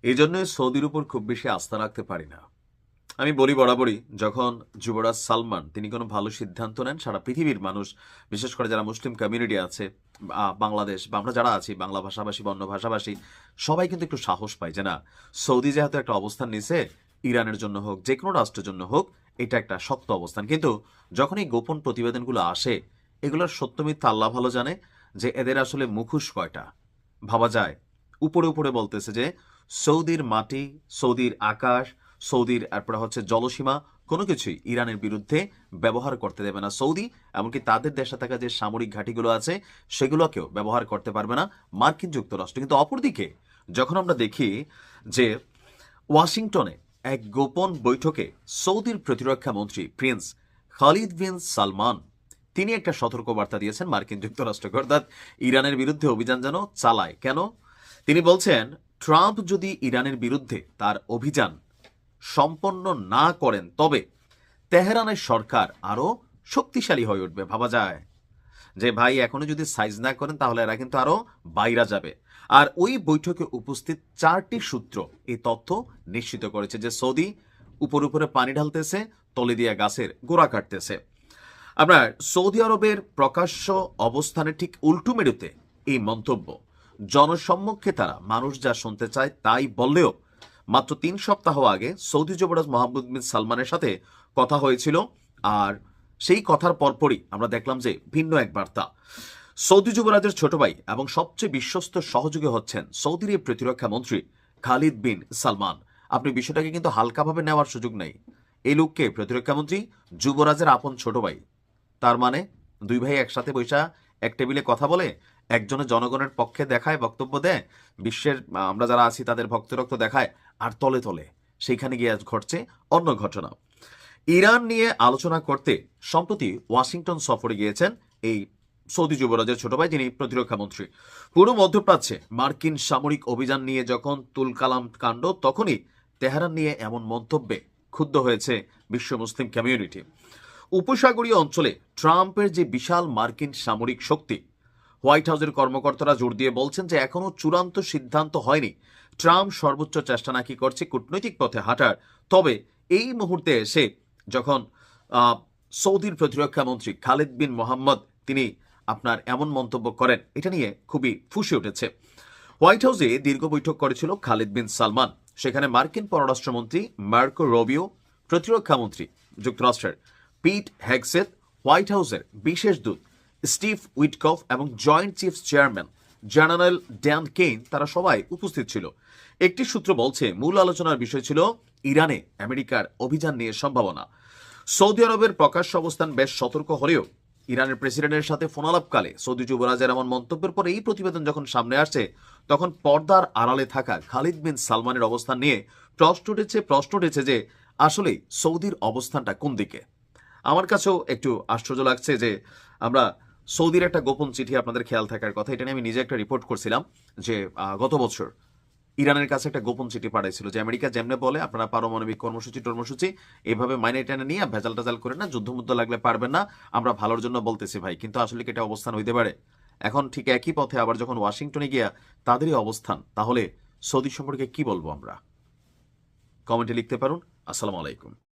এই জন্যই সৌদির উপর খুব বেশি আস্থা রাখতে পারি না। আমি বলি বরাবরই, যখন যুবরাজ সালমান তিনি কোনো ভালো সিদ্ধান্ত নেন, সারা পৃথিবীর মানুষ, বিশেষ করে যারা মুসলিম কমিউনিটি আছে, বাংলাদেশ বা আমরা যারা আছি বাংলা ভাষাভাষী বা অন্য ভাষাভাষী, সবাই কিন্তু একটু সাহস পায় যে না, সৌদি যেহেতু একটা অবস্থান নিছে, ইরানের জন্য হোক যে কোনো রাষ্ট্রের জন্য হোক, এটা একটা শক্ত অবস্থান। কিন্তু যখন এই গোপন প্রতিবেদনগুলো আসে, এগুলোর সত্য মিথ্যা আল্লাহ ভালো জানে, যে এদের আসলে মুখোশ কয়টা। ভাবা যায় উপরে উপরে বলতেছে যে সৌদির মাটি, সৌদির আকাশ, সৌদির এরপরে হচ্ছে জলসীমা, কোনো কিছুই ইরানের বিরুদ্ধে ব্যবহার করতে দেবে না সৌদি। এমনকি তাদের দেশে থাকা যে সামরিক ঘাঁটিগুলো আছে সেগুলোকেও ব্যবহার করতে পারবে না মার্কিন যুক্তরাষ্ট্র। কিন্তু অপরদিকে যখন আমরা দেখি যে ওয়াশিংটনে এক গোপন বৈঠকে সৌদির প্রতিরক্ষা মন্ত্রী প্রিন্স খালিদ বিন সালমান তিনি একটা সতর্কবার্তা দিয়েছেন মার্কিন যুক্তরাষ্ট্রকে, অর্থাৎ ইরানের বিরুদ্ধে অভিযান যেন চালায়। কেন? তিনি বলছেন ট্রাম্প যদি ইরানের বিরুদ্ধে তার অভিযান সম্পন্ন না করেন তবে তেহরানের সরকার আরো শক্তিশালী হয়ে উঠবে। ভাবা যায় যে ভাই এখনো যদি সাইজ না করেন তাহলে এরা কিন্তু আরো বাইরা যাবে। আর ওই বৈঠকে উপস্থিত 4টি সূত্র এই তথ্য নিশ্চিত করেছে যে সৌদি উপর উপরে পানি ঢালতেছে, তলে দিয়া গাছের গোড়া কাটতেছে। আপনার সৌদি আরবের প্রকাশ্য অবস্থানে ঠিক উল্টো মেরুতে এই মন্তব্য, জনসম্মুখে তারা মানুষ যা শুনতে চায় তাই বললেও মাত্র 3 সপ্তাহ আগে সৌদি যুবরাজ মোহাম্মদ বিন সালমানের সাথে কথা হয়েছিল। আর সেই কথার পরপরই আমরা দেখলাম যে ভিন্ন এক বার্তা। সৌদি যুবরাজের ছোট ভাই এবং সবচেয়ে বিশ্বস্ত সহযোগী হচ্ছেন সৌদির এই প্রতিরক্ষা মন্ত্রী খালিদ বিন সালমান। আপনি বিষয়টাকে কিন্তু হালকাভাবে নেওয়ার সুযোগ নেই। এই লোককে প্রতিরক্ষা মন্ত্রী, যুবরাজের আপন ছোট ভাই। তার মানে দুই ভাই একসাথে বৈশা এক টেবিলে কথা বলে, একজনের জনগণের পক্ষে দেখায়, বক্তব্য দেয়, বিশ্বের আমরা যারা আছি তাদের ভক্তরক্ত দেখায়, আর তলে তলে সেইখানে গিয়ে ঘটছে অন্য ঘটনা। ইরান নিয়ে আলোচনা করতে সম্প্রতি ওয়াশিংটন সফরে গিয়েছেন এই সৌদি যুবরাজের ছোট ভাই, যিনি প্রতিরক্ষা মন্ত্রী। পুরো মধ্যপ্রাচ্যে মার্কিন সামরিক অভিযান নিয়ে যখন তুলকালাম কাণ্ড, তখনই তেহরান নিয়ে এমন মন্তব্যে ক্ষুব্ধ হয়েছে বিশ্ব মুসলিম কমিউনিটি। উপসাগরীয় অঞ্চলে ট্রাম্পের যে বিশাল মার্কিন সামরিক শক্তি, হোয়াইট হাউসের কর্মকর্তারা জোর দিয়ে বলছেন যে এখনো চূড়ান্ত সিদ্ধান্ত হয়নি। ট্রাম্প সর্বোচ্চ চেষ্টা নাকি করছে কূটনৈতিক পথে হাঁটার। তবে এই মুহূর্তে এসে যখন সৌদির প্রতিরক্ষা মন্ত্রী খালিদ বিন মোহাম্মদ তিনি আপনার এমন মন্তব্য করেন, এটা নিয়ে খুবই ফুঁসে উঠেছে। হোয়াইট হাউসে দীর্ঘ বৈঠক করেছিল খালিদ বিন সালমান। সেখানে মার্কিন পররাষ্ট্রমন্ত্রী মার্কো রবিও, প্রতিরক্ষা মন্ত্রী যুক্তরাষ্ট্রের পিট হেগসেথ, হোয়াইট হাউসের বিশেষ দূত স্টিভ উইটকফ এবং joint chief chairman general Dan Kane, তারা সবাই উপস্থিত ছিল। একটি সূত্র বলছে মূল আলোচনার বিষয় ছিল ইরানে আমেরিকার অভিযান নিয়ে সম্ভাবনা। সৌদি আরবের প্রকাশ্য অবস্থান বেশ সতর্ক হলেও ইরানের প্রেসিডেন্টের সাথে ফোনালাপকালে সৌদি যুবরাজের এমন মন্তব্যের পরে এই প্রতিবেদন যখন সামনে আসছে, তখন পর্দার আড়ালে থাকা খালিদ বিন সালমানের অবস্থান নিয়ে প্রশ্ন উঠেছে যে আসলে সৌদির অবস্থানটা কোন দিকে। আমার কাছেও একটু আশ্চর্য লাগছে যে আমরা সৌদির একটা গোপন চিঠি, আপনাদের খেয়াল থাকার কথা, এটা নিয়ে আমি নিজে একটা রিপোর্ট করছিলাম যে গত বছর ইরানের কাছে একটা গোপন চিঠি পাঠাইছিল যে আমেরিকা যেমনে বলে আপনারা পারমাণবিক কর্মসূচি এইভাবে মাইনে টেনে নিয়ে ভেজাল টাজাল করে না, যুদ্ধ লাগলে পারবেন না, আমরা ভালোর জন্য বলতেছি ভাই। কিন্তু আসলে কি এটা অবস্থান হইতে পারে? এখন ঠিক একই পথে আবার যখন ওয়াশিংটনে গিয়া তাদেরই অবস্থান, তাহলে সৌদি সম্পর্কে কি বলবো আমরা? কমেন্টে লিখতে পারুন। আসসালামু আলাইকুম।